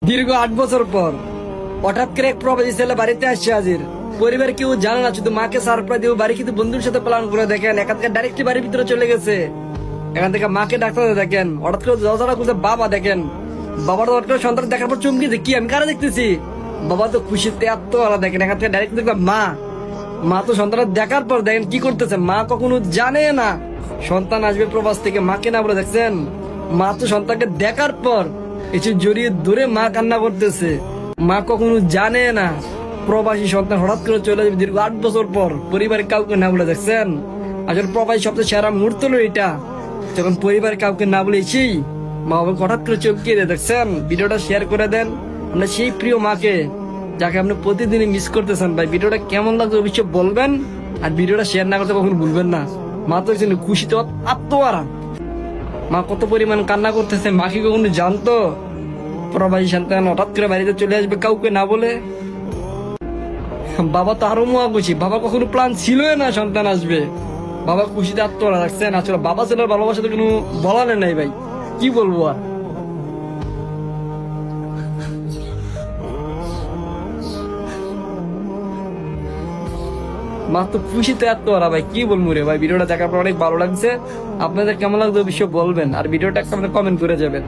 দীর্ঘ 8 বছর পর হঠাৎ করে এক প্রবাসী ছেলে বাড়িতে আসছে হাজির। পরিবার কেউ জানে না, শুধু মাকে সারপ্রাইজ দিয়ে বাড়ি কিন্তু বন্ধুর সাথে প্ল্যান করে দেখেন এখান থেকে ডাইরেক্টলি বাড়ির ভিতরে চলে গেছে। এখান থেকে মাকে ডাক্তার দেখেন, হঠাৎ করে দরজাটা খুলছে বাবা দেখেন। বাবার হঠাৎ করে সন্তান দেখার পর চমকে কি আমি কারা দেখতেছি। বাবা তো খুশিতে এত আলাদা দেখেন, এখান থেকে ডাইরেক্ট দেখলাম মা তো সন্তান দেখার পর দেখেন কি করতেছে। মা কখনো জানে না সন্তান আসবে প্রবাস থেকে, মাকে না বলে দেখছেন। মা তো সন্তানকে দেখার পর এসে জড়িয়ে ধরে মা কান্না করতেছে। মা কখনো জানে না প্রবাসী সন্তান হঠাৎ করে চলে যাবে দীর্ঘ 8 বছর পর, পরিবারের কাউকে না বলে দেখছেন। আসলে প্রবাসী সবচেয়ে সেরা মুহূর্ত হলো এটা, যখন পরিবারের কাউকে না বলে এসেই মা বাবা হঠাৎ করে চমকিয়ে দেয় দেখছেন। ভিডিওটা শেয়ার করে দেন আমরা সেই প্রিয় মাকে যাকে আপনি প্রতিদিনই মিস করতেছেন। ভাই ভিডিওটা কেমন লাগছে অবশ্যই বলবেন, আর ভিডিওটা শেয়ার না করতে কখনো ভুলবেন না। মা তো খুশিতে আত্মহারা, মা কত পরিমাণ কান্না করতেছে। মা কি কখনো জানতো প্রবাসী সন্তান হঠাৎ করে বাড়িতে চলে আসবে কাউকে না বলে? বাবা তো আরো মহা খুশি, বাবা কখনো প্ল্যান ছিল না সন্তান আসবে। বাবা খুশিতে আত্মহারা রাখছেন। আসলে বাবা ছেলের ভালোবাসা তো কোনো বলার নাই ভাই, কি বলবো আর। মা তো খুশিতে আত্মহারা ভাই, কি বলবো রে ভাই। ভিডিওটা দেখার পর অনেক ভালো লাগছে। আপনাদের কেমন লাগছে অবশ্যই বলবেন, আর ভিডিওটা একটা কমেন্ট করে যাবেন।